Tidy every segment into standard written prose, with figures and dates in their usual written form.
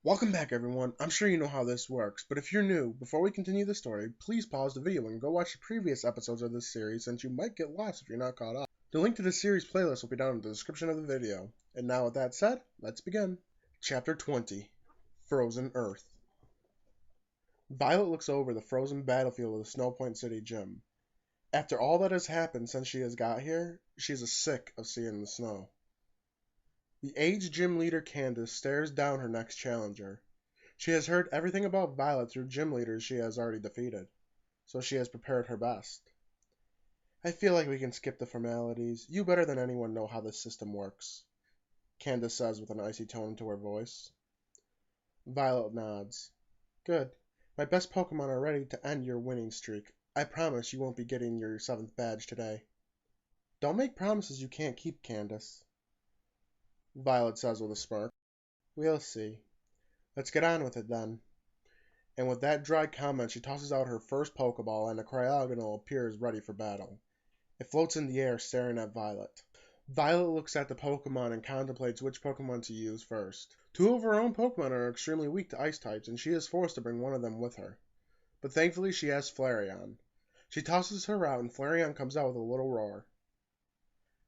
Welcome back, everyone. I'm sure you know how this works, but if you're new, before we continue the story, please pause the video and go watch the previous episodes of this series since you might get lost if you're not caught up. The link to the series playlist will be down in the description of the video. And now with that said, let's begin. Chapter 20 Frozen Earth. Violet looks over the frozen battlefield of the Snow Point City gym. After all that has happened since she has got here, she is sick of seeing the snow. The aged gym leader Candace stares down her next challenger. She has heard everything about Violet through gym leaders she has already defeated, so she has prepared her best. I feel like we can skip the formalities. You better than anyone know how this system works, Candace says with an icy tone to her voice. Violet nods. Good. My best Pokemon are ready to end your winning streak. I promise you won't be getting your 7th badge today. Don't make promises you can't keep, Candace, Violet says with a smirk. We'll see. Let's get on with it then. And with that dry comment, she tosses out her first Pokeball, and a Cryogonal appears ready for battle. It floats in the air, staring at Violet. Violet looks at the Pokemon and contemplates which Pokemon to use first. Two of her own Pokemon are extremely weak to Ice types, and she is forced to bring one of them with her. But thankfully, she has Flareon. She tosses her out, and Flareon comes out with a little roar.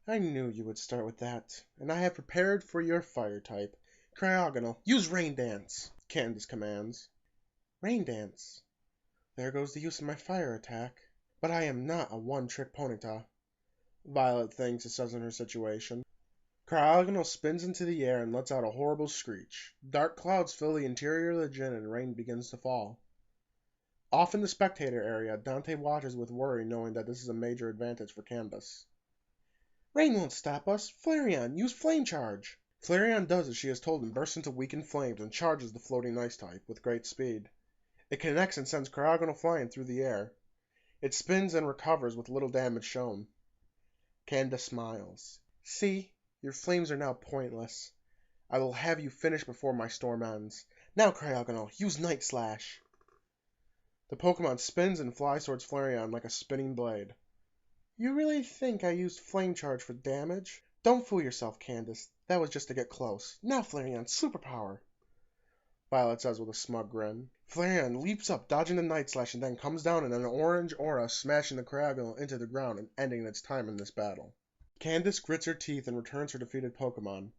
I knew you would start with that, and I have prepared for your fire type. Cryogonal, use Rain Dance, Candace commands. Rain Dance. There goes the use of my fire attack. But I am not a one-trick Ponyta, Violet thinks, assessing her situation. Cryogonal spins into the air and lets out a horrible screech. Dark clouds fill the interior of the gym and rain begins to fall. Off in the spectator area, Dante watches with worry, knowing that this is a major advantage for Candace. Rain won't stop us. Flareon, use Flame Charge. Flareon does as she is told and bursts into weakened flames and charges the floating ice type with great speed. It connects and sends Cryogonal flying through the air. It spins and recovers with little damage shown. Candace smiles. See, your flames are now pointless. I will have you finish before my storm ends. Now, Cryogonal, use Night Slash. The Pokemon spins and flies towards Flareon like a spinning blade. You really think I used Flame Charge for damage? Don't fool yourself, Candace. That was just to get close. Now, Flareon, Superpower, Violet says with a smug grin. Flareon leaps up, dodging the Night Slash, and then comes down in an orange aura, smashing the Cryogonal into the ground and ending its time in this battle. Candace grits her teeth and returns her defeated Pokemon.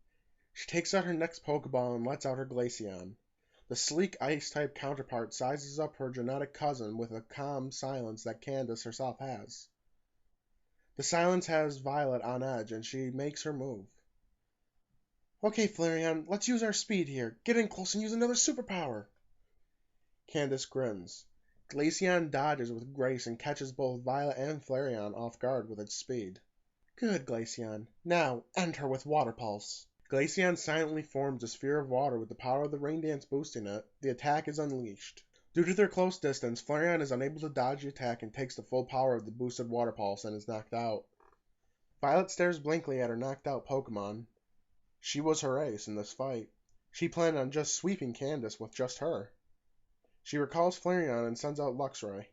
She takes out her next Pokeball and lets out her Glaceon. The sleek Ice-type counterpart sizes up her genetic cousin with a calm silence that Candace herself has. The silence has Violet on edge, and she makes her move. Okay, Flareon, let's use our speed here. Get in close and use another superpower. Candace grins. Glaceon dodges with grace and catches both Violet and Flareon off guard with its speed. Good, Glaceon. Now, end her with Water Pulse. Glaceon silently forms a sphere of water with the power of the Rain Dance boosting it. The attack is unleashed. Due to their close distance, Flareon is unable to dodge the attack and takes the full power of the boosted Water Pulse and is knocked out. Violet stares blankly at her knocked out Pokemon. She was her ace in this fight. She planned on just sweeping Candace with just her. She recalls Flareon and sends out Luxray.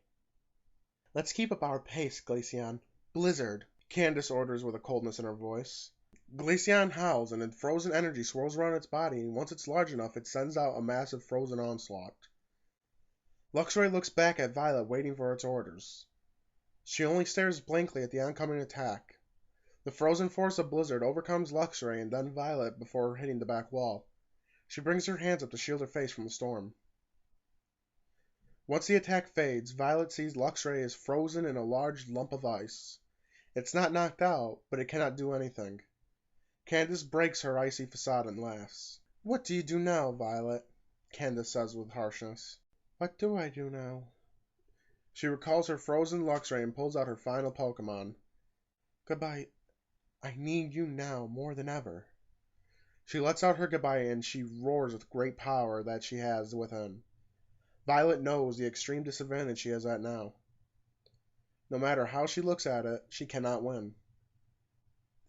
Let's keep up our pace, Glaceon. Blizzard, Candace orders with a coldness in her voice. Glaceon howls and frozen energy swirls around its body, and once it's large enough, it sends out a massive frozen onslaught. Luxray looks back at Violet, waiting for its orders. She only stares blankly at the oncoming attack. The frozen force of Blizzard overcomes Luxray and then Violet before hitting the back wall. She brings her hands up to shield her face from the storm. Once the attack fades, Violet sees Luxray is frozen in a large lump of ice. It's not knocked out, but it cannot do anything. Candace breaks her icy facade and laughs. What do you do now, Violet? Candace says with harshness. What do I do now? She recalls her frozen Luxray and pulls out her final Pokemon. Goodbye. I need you now more than ever. She lets out her goodbye and she roars with great power that she has within. Violet knows the extreme disadvantage she is at now. No matter how she looks at it, she cannot win.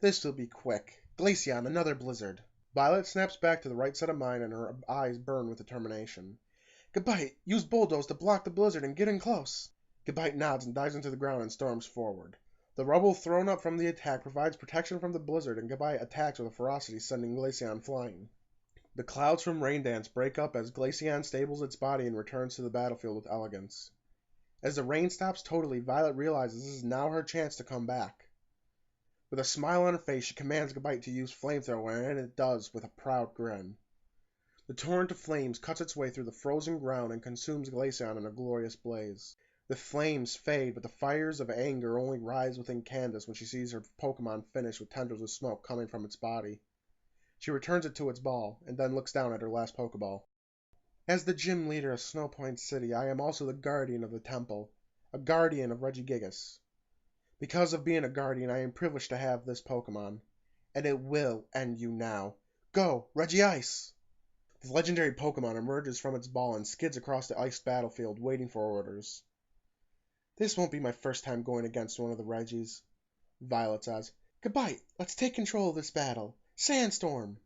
This will be quick. Glaceon, another blizzard. Violet snaps back to the right set of mind and her eyes burn with determination. Goodbye, use Bulldoze to block the blizzard and get in close. Goodbye nods and dives into the ground and storms forward. The rubble thrown up from the attack provides protection from the blizzard, and Goodbye attacks with a ferocity, sending Glaceon flying. The clouds from Rain Dance break up as Glaceon stables its body and returns to the battlefield with elegance. As the rain stops totally, Violet realizes this is now her chance to come back. With a smile on her face, she commands Gabite to use Flamethrower, and it does with a proud grin. The torrent of flames cuts its way through the frozen ground and consumes Glaceon in a glorious blaze. The flames fade, but the fires of anger only rise within Candace when she sees her Pokémon finish with tendrils of smoke coming from its body. She returns it to its ball, and then looks down at her last Pokéball. As the gym leader of Snow Point City, I am also the guardian of the temple, a guardian of Regice. Because of being a guardian, I am privileged to have this Pokemon, and it will end you now. Go, Regice! The legendary Pokemon emerges from its ball and skids across the iced battlefield, waiting for orders. This won't be my first time going against one of the Regis, Violet says. Goodbye, let's take control of this battle. Sandstorm!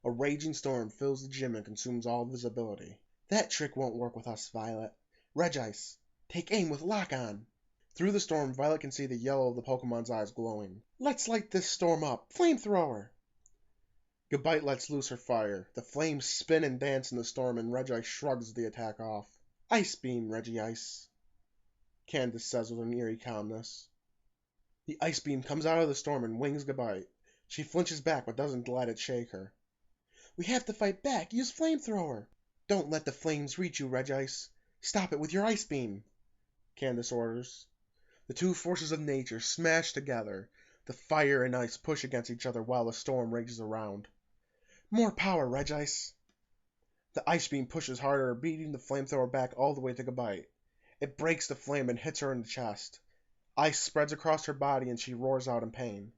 A raging storm fills the gym and consumes all visibility. That trick won't work with us, Violet. Regice, take aim with Lock On! Through the storm, Violet can see the yellow of the Pokemon's eyes glowing. Let's light this storm up! Flamethrower! Gabite lets loose her fire. The flames spin and dance in the storm, and Regice shrugs the attack off. Ice Beam, Regice, Candace says with an eerie calmness. The Ice Beam comes out of the storm and wings Gabite. She flinches back but doesn't let it shake her. We have to fight back! Use Flamethrower! Don't let the flames reach you, Regice. Stop it with your Ice Beam, Candace orders. The two forces of nature smash together. The fire and ice push against each other while the storm rages around. More power, Regice! The Ice Beam pushes harder, beating the Flamethrower back all the way to Gabite. It breaks the flame and hits her in the chest. Ice spreads across her body and she roars out in pain.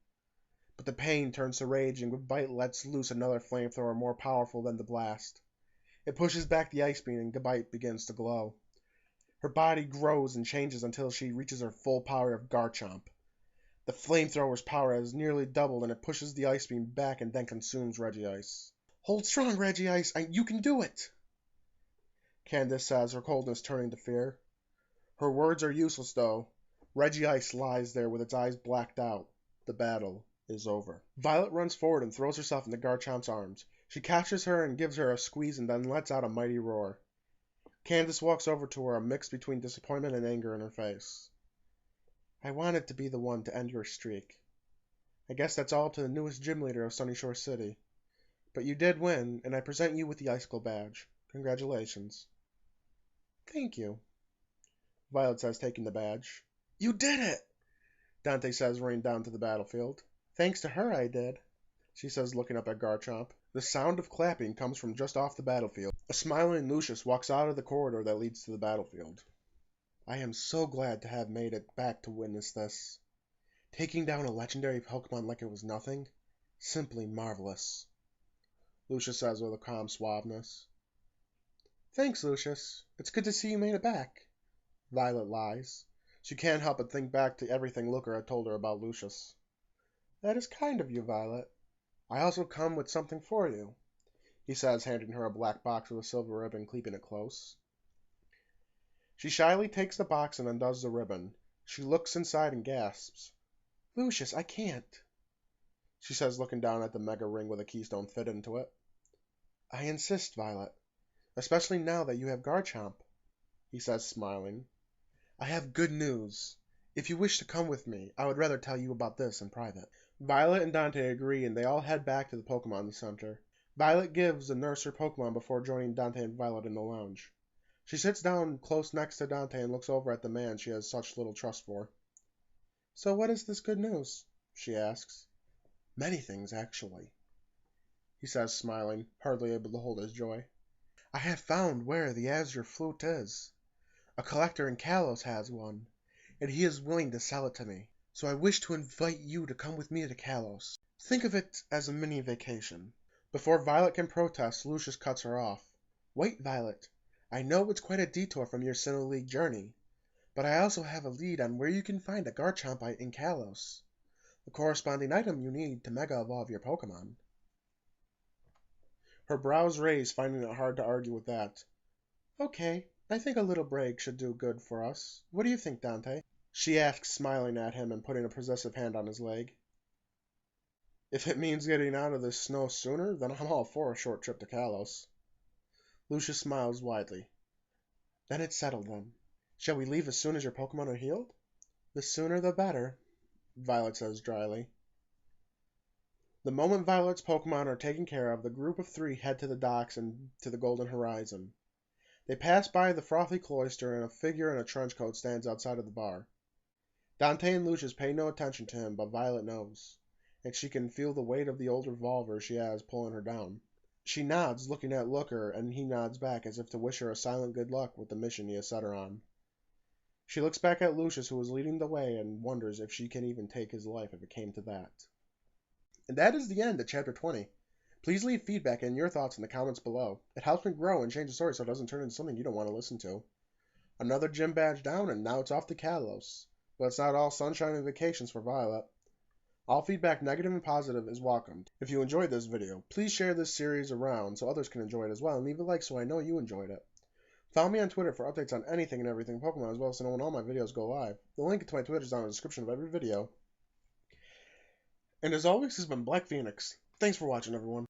But the pain turns to rage and Gabite lets loose another Flamethrower more powerful than the blast. It pushes back the Ice Beam and Gabite begins to glow. Her body grows and changes until she reaches her full power of Garchomp. The Flamethrower's power has nearly doubled and it pushes the Ice Beam back and then consumes Regice. Hold strong, Regice! You can do it! Candace says, her coldness turning to fear. Her words are useless, though. Regice lies there with its eyes blacked out. The battle is over. Violet runs forward and throws herself into Garchomp's arms. She catches her and gives her a squeeze and then lets out a mighty roar. Candace walks over to her, a mix between disappointment and anger in her face. I wanted to be the one to end your streak. I guess that's all to the newest gym leader of Sunyshore City. But you did win, and I present you with the Icicle badge. Congratulations. Thank you, Violet says, taking the badge. You did it! Dante says, running down to the battlefield. Thanks to her, I did, she says, looking up at Garchomp. The sound of clapping comes from just off the battlefield. A smiling Lucius walks out of the corridor that leads to the battlefield. I am so glad to have made it back to witness this. Taking down a legendary Pokemon like it was nothing? Simply marvelous, Lucius says with a calm suaveness. Thanks, Lucius. It's good to see you made it back. Violet lies. She can't help but think back to everything Looker had told her about Lucius. That is kind of you, Violet. I also come with something for you, he says, handing her a black box with a silver ribbon, keeping it close. She shyly takes the box and undoes the ribbon. She looks inside and gasps. Lucius, I can't, she says, looking down at the mega ring with a keystone fit into it. I insist, Violet, especially now that you have Garchomp, he says, smiling. I have good news. If you wish to come with me, I would rather tell you about this in private. Violet and Dante agree, and they all head back to the Pokemon Center. Violet gives the nurse her Pokemon before joining Dante and Violet in the lounge. She sits down close next to Dante and looks over at the man she has such little trust for. So what is this good news? She asks. Many things, actually, he says, smiling, hardly able to hold his joy. I have found where the Azure Flute is. A collector in Kalos has one, and he is willing to sell it to me. So I wish to invite you to come with me to Kalos. Think of it as a mini vacation. Before Violet can protest, Lucius cuts her off. Wait, Violet. I know it's quite a detour from your Sinnoh League journey, but I also have a lead on where you can find a Garchomp in Kalos, the corresponding item you need to Mega Evolve your Pokemon. Her brows raise, finding it hard to argue with that. Okay, I think a little break should do good for us. What do you think, Dante? She asks, smiling at him and putting a possessive hand on his leg. If it means getting out of this snow sooner, then I'm all for a short trip to Kalos. Lucius smiles widely. Then it's settled then. Shall we leave as soon as your Pokemon are healed? The sooner the better, Violet says dryly. The moment Violet's Pokemon are taken care of, the group of three head to the docks and to the Golden Horizon. They pass by the frothy cloister, and a figure in a trench coat stands outside of the bar. Dante and Lucius pay no attention to him, but Violet knows, and she can feel the weight of the old revolver she has pulling her down. She nods, looking at Looker, and he nods back as if to wish her a silent good luck with the mission he has set her on. She looks back at Lucius, who is leading the way, and wonders if she can even take his life if it came to that. And that is the end of Chapter 20. Please leave feedback and your thoughts in the comments below. It helps me grow and change the story so it doesn't turn into something you don't want to listen to. Another gym badge down, and now it's off to Kalos. But it's not all sunshine and vacations for Violet. All feedback, negative and positive, is welcomed. If you enjoyed this video, please share this series around so others can enjoy it as well, and leave a like so I know you enjoyed it. Follow me on Twitter for updates on anything and everything Pokemon, as well as to know when all my videos go live. The link to my Twitter is down in the description of every video. And as always, this has been Black Phoenix. Thanks for watching, everyone.